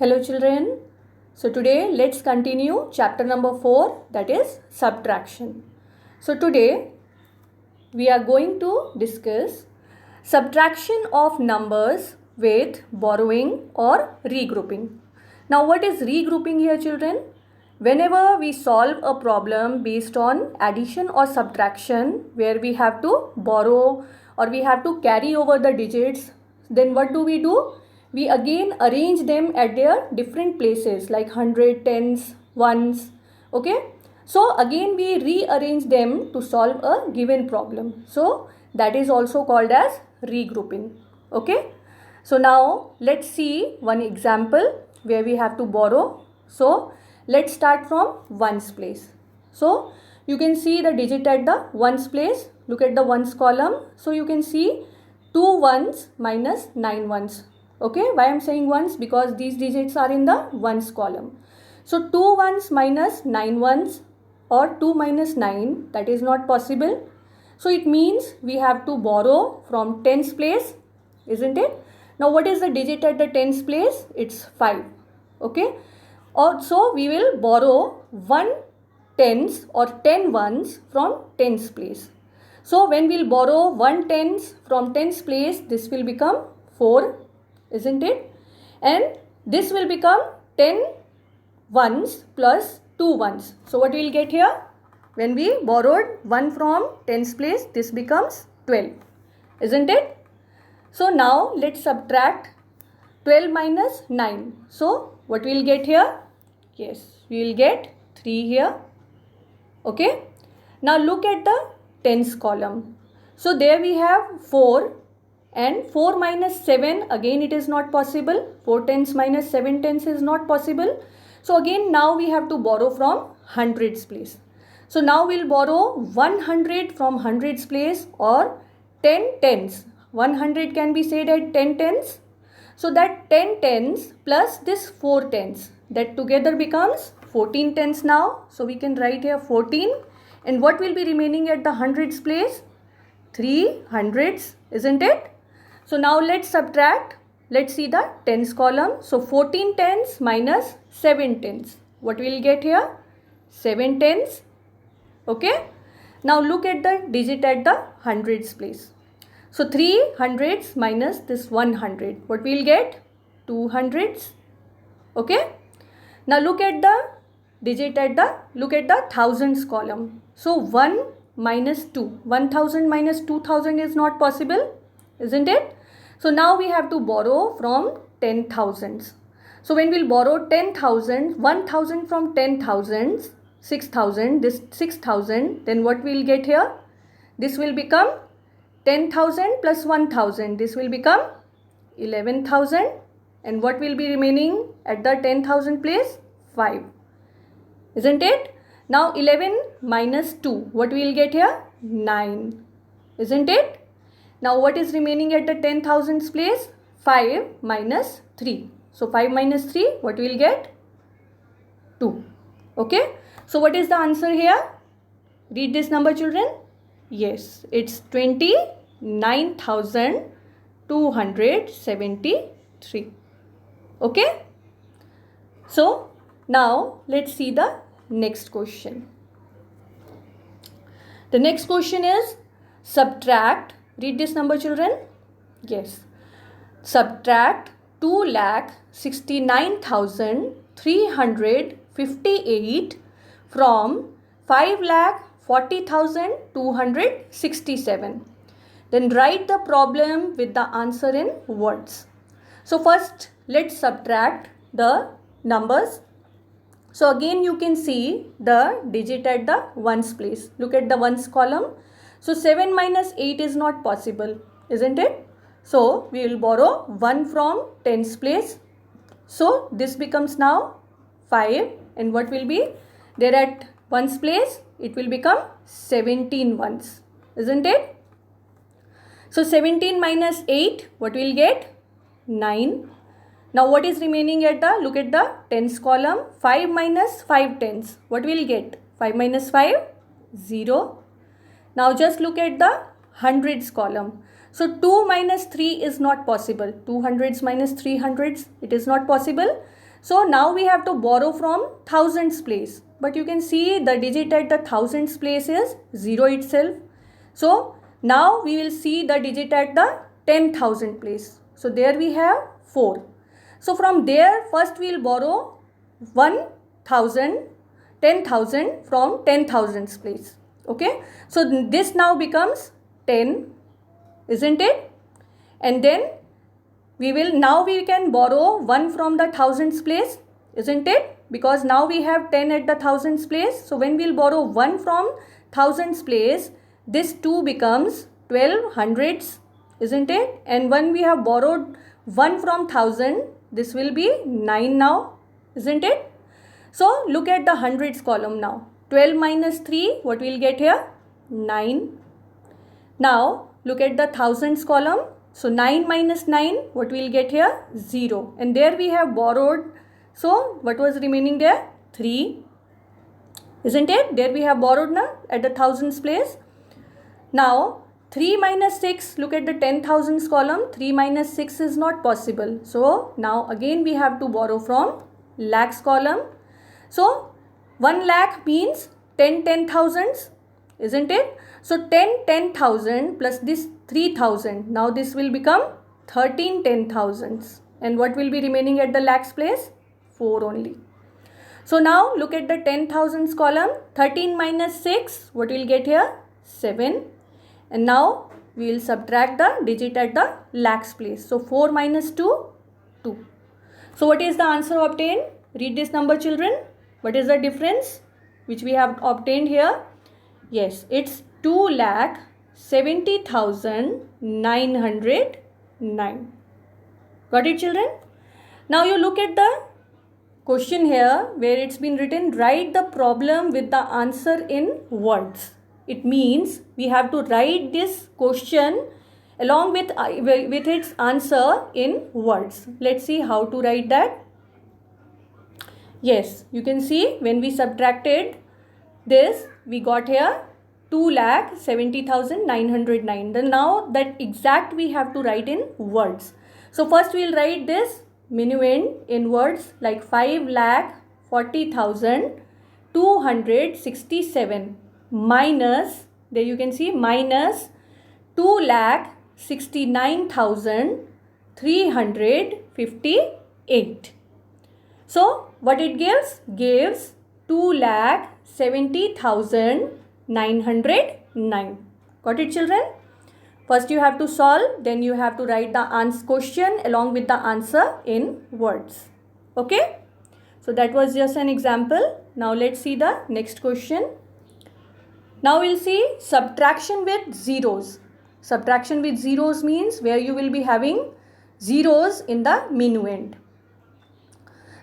Hello children. So today let's continue chapter number 4, that is subtraction. So today we are going to discuss subtraction of numbers with borrowing or regrouping. Now what is regrouping here children? Whenever we solve a problem based on addition or subtraction where we have to borrow or we have to carry over the digits, then what do? We again arrange them at their different places like 100, tens, ones. Okay. So again we rearrange them to solve a given problem. So that is also called as regrouping. Okay. So now let's see one example where we have to borrow. So let's start from ones place. So you can see the digit at the ones place. Look at the ones column. So you can see 2 ones minus 9 ones. Okay, why I am saying ones? Because these digits are in the ones column. So 2 ones minus 9 ones or 2 minus 9, that is not possible. So it means we have to borrow from tens place, isn't it? Now what is the digit at the tens place? It's 5. Okay. Also we will borrow 1 tens or 10 ones from tens place. So when we'll borrow 1 tens from tens place, this will become 4, isn't it? And this will become 10 ones plus 2 ones. So what we'll get here? When we borrowed 1 from tens place, this becomes 12, isn't it? So now let's subtract 12 minus 9. So what we'll get here? Yes, we will get 3 here. Okay. Now look at the tens column. So there we have 4 and 4 minus 7, again it is not possible. 4 tens minus 7 tens is not possible. So again now we have to borrow from hundreds place. So now we'll borrow 100 from hundreds place or 10 tens. 100 can be said at 10 tens. So that 10 tens plus this 4 tens, that together becomes 14 tens now. So we can write here 14. And what will be remaining at the hundreds place? 3 hundreds, isn't it? So now let's subtract. Let's see the tens column. So 14 tens minus 7 tens. What will get here? 7 tens. Okay. Now look at the digit at the hundreds place. So 3 hundreds minus this 100. What will get? 2 hundreds. Okay. Now look at the digit at the thousands column. So 1 minus 2. 1000 minus 2000 is not possible, isn't it? So now we have to borrow from 10,000s. So when we'll borrow 10,000, 1000 from 10,000, 6,000, this 6,000, then what we'll get here? This will become 10,000 plus 1,000. This will become 11,000. And what will be remaining at the 10,000 place? 5. Isn't it? Now 11 minus 2. What we'll get here? 9. Isn't it? Now what is remaining at the 10,000's place? 5 minus 3. So 5 minus 3, what we'll get? 2. Okay. So what is the answer here? Read this number children. Yes, it's 29,273. Okay. So now let's see the next question. The next question is subtract. Read this number children. Yes. Subtract 2,69,358 from 5,40,267. Then write the problem with the answer in words. So first let's subtract the numbers. So again you can see the digit at the ones place. Look at the ones column. So 7 minus 8 is not possible, isn't it? So we will borrow 1 from tens place. So this becomes now 5. And what will be there at ones place? It will become 17 ones, isn't it? So 17 minus 8, what will get? 9. Now what is remaining at the, look at the tens column, 5 minus 5 tens. What will get? 5 minus 5, 0. Now just look at the hundreds column. So 2 minus 3 is not possible. 200s minus 300s, it is not possible. So now we have to borrow from thousands place. But you can see the digit at the thousands place is 0 itself. So now we will see the digit at the 10,000 place. So there we have 4. So from there first we will borrow 1,000, 10,000 from 10,000s place. Okay. So this now becomes 10, isn't it? And then we can borrow 1 from the thousands place, isn't it? Because now we have 10 at the thousands place. So when we will borrow 1 from thousands place, this 2 becomes 12 hundreds, isn't it? And when we have borrowed 1 from 1000, this will be 9 now, isn't it? So look at the hundreds column now. 12 minus 3, what we will get here? 9. Now look at the thousands column. So 9 minus 9, what we will get here? 0. And there we have borrowed. So what was remaining there? 3. Isn't it? There we have borrowed now at the thousands place. Now 3 minus 6, look at the 10,000s column. 3 minus 6 is not possible. So now again we have to borrow from lakhs column. So 1 lakh means 10 thousands, isn't it? So 10,000 plus this 3,000. Now this will become 13 10,000s. And what will be remaining at the lakhs place? 4 only. So now look at the 10,000s column. 13 minus 6, what will get here? 7. And now we will subtract the digit at the lakhs place. So 4 minus 2, 2. So what is the answer obtained? Read this number, children. What is the difference which we have obtained here? Yes, it's 2,70,909. Got it, children? Now you look at the question here where it's been written, write the problem with the answer in words. It means we have to write this question along with its answer in words. Let's see how to write that. Yes, you can see when we subtracted this, we got here 2,70,909. Then now that exact we have to write in words. So first we will write this minuend in words like 5,40,267 minus, there you can see minus 2,69,358. So what it gives? Gives 2,70,909. Got it, children? First you have to solve, then you have to write the question along with the answer in words. Okay? So that was just an example. Now let's see the next question. Now we'll see subtraction with zeros. Subtraction with zeros means where you will be having zeros in the minuend.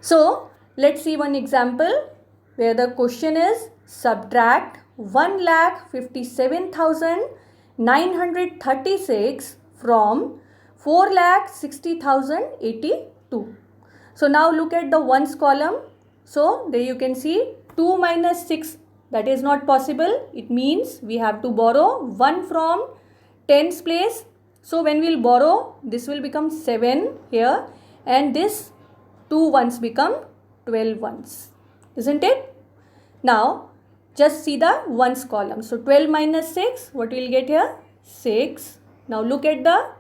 So let's see one example where the question is subtract 1,57,936 from 4,60,082. So now look at the ones column. So there you can see 2 minus 6, that is not possible. It means we have to borrow 1 from tens place. So when we will borrow, this will become 7 here, and this 2 ones become 12 ones, isn't it? Now just see the ones column. So 12 minus 6, what we will get here? 6. Now look at the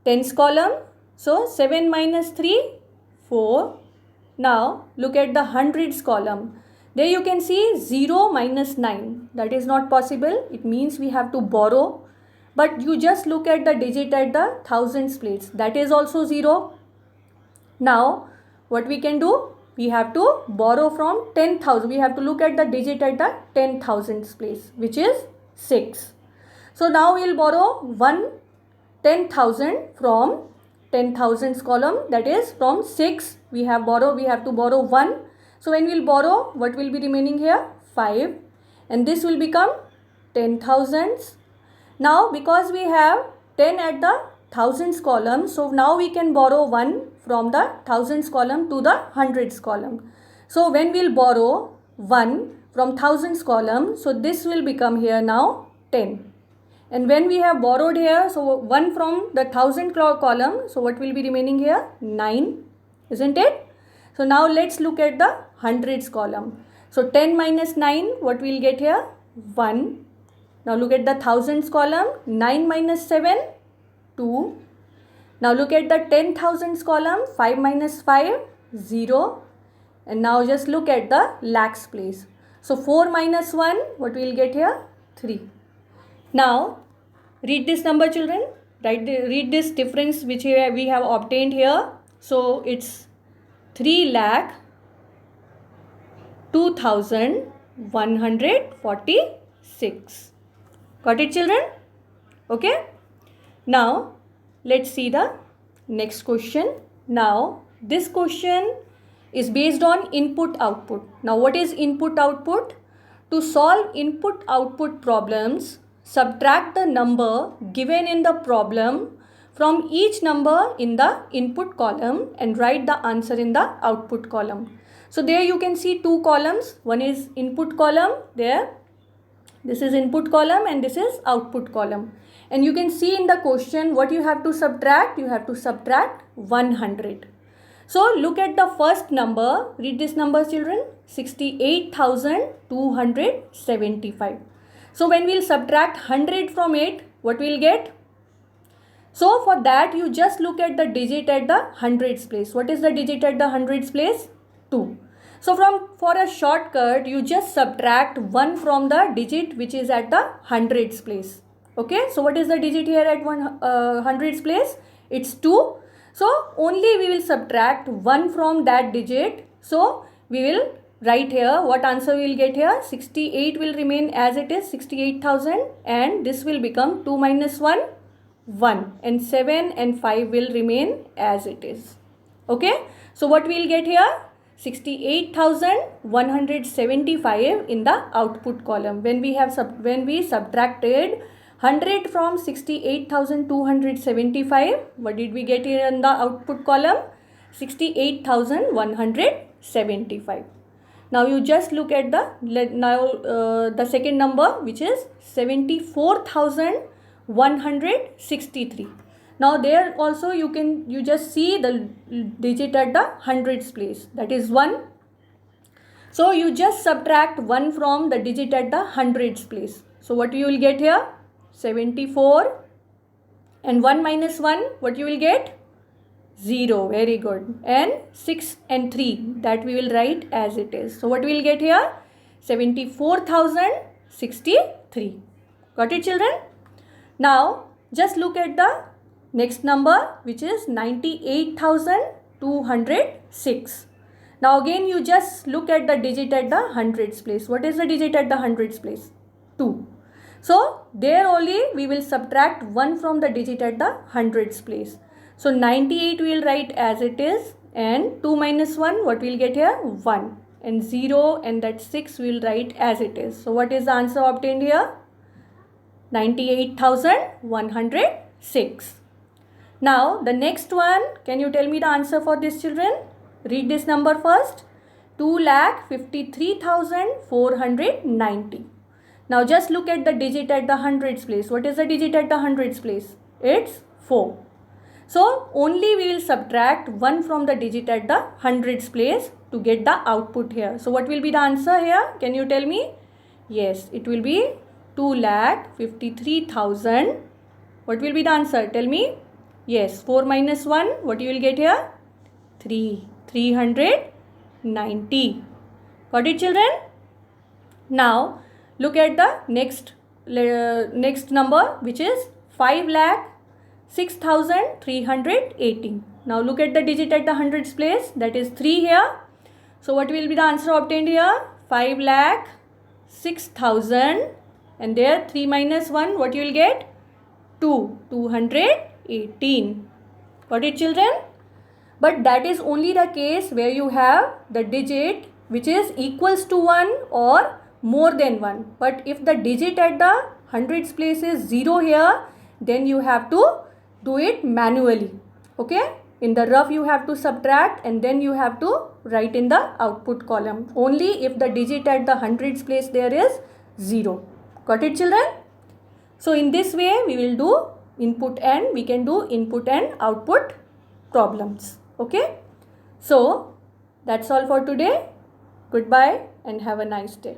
tens column. So 7 minus 3, 4. Now look at the hundreds column. There you can see 0 minus 9. That is not possible. It means we have to borrow. But you just look at the digit at the thousands place. That is also 0. Now what we can do? We have to borrow from 10,000. We have to look at the digit at the 10,000s place, which is 6. So now we will borrow 10,000 from 10,000s column. That is from 6. We have to borrow 1. So when we will borrow, what will be remaining here? 5. And this will become 10,000s. Now because we have 10 at the thousands column, so now we can borrow 1 from the thousands column to the hundreds column. So when we will borrow 1 from thousands column, so this will become here now 10. And when we have borrowed here, so 1 from the thousand column, so what will be remaining here? 9, isn't it? So now let's look at the hundreds column. So 10 minus 9, what we'll get here? 1. Now look at the thousands column. 9 minus 7, 2. Now look at the 10,000s column. 5 minus 5, 0. And now just look at the lakhs place. So 4 minus 1, what we'll get here? 3. Now read this number, children. Read this difference which we have obtained here. So it's 3,02,146. Got it, children? Okay. Now let's see the next question. Now this question is based on input output. Now what is input output? To solve input output problems, subtract the number given in the problem from each number in the input column and write the answer in the output column. So there you can see two columns. One is input column there. This is input column and this is output column. And you can see in the question what you have to subtract. You have to subtract 100. So look at the first number. Read this number, children. 68,275. So when we'll subtract 100 from it, what we'll get? So for that you just look at the digit at the hundreds place. What is the digit at the hundreds place? 2. So for a shortcut you just subtract 1 from the digit which is at the hundreds place. Okay, so what is the digit here at hundreds place? It's 2. So only we will subtract 1 from that digit. So we will write here what answer we will get here. 68 will remain as it is, 68,000, and this will become 2 minus 1, 1, and 7 and 5 will remain as it is. Okay, so what we will get here? 68,175 in the output column. When we subtracted 100 from 68,275, what did we get here in the output column? 68,175. Now you just look at the second number, which is 74,163. Now there also you just see the digit at the hundreds place, that is 1. So you just subtract 1 from the digit at the hundreds place. So what you will get here? 74, and 1 minus 1, what you will get? 0. Very good. And 6 and 3, that we will write as it is. So what we will get here? 74,063. Got it, children? Now just look at the next number, which is 98,206. Now again you just look at the digit at the hundreds place. What is the digit at the hundreds place? 2. So there only we will subtract 1 from the digit at the hundreds place. So 98 we will write as it is, and 2 minus 1, what we will get here? 1, and 0, and that 6 we will write as it is. So what is the answer obtained here? 98,106. Now the next one, can you tell me the answer for this, children? Read this number first. 2,53,490. Now just look at the digit at the hundreds place. What is the digit at the hundreds place? It's 4. So only we will subtract 1 from the digit at the hundreds place to get the output here. So what will be the answer here? Can you tell me? Yes, it will be 2,53,000. What will be the answer? Tell me. Yes, 4 minus 1, what you will get here? 3. 390. Got it, children? Now look at the next number, which is 5,06,318. Now look at the digit at the hundreds place, that is 3 here. So what will be the answer obtained here? 5,06,000, and there 3 minus 1, what you will get? 2. 218. Got it, children? But that is only the case where you have the digit which is equals to 1 or more than 1. But if the digit at the hundreds place is 0 here, then you have to do it manually. Okay? In the rough you have to subtract and then you have to write in the output column. Only if the digit at the hundreds place there is 0. Got it, children? So in this way we will do input and we can do input and output problems. Okay? So That's all for today. Goodbye and have a nice day.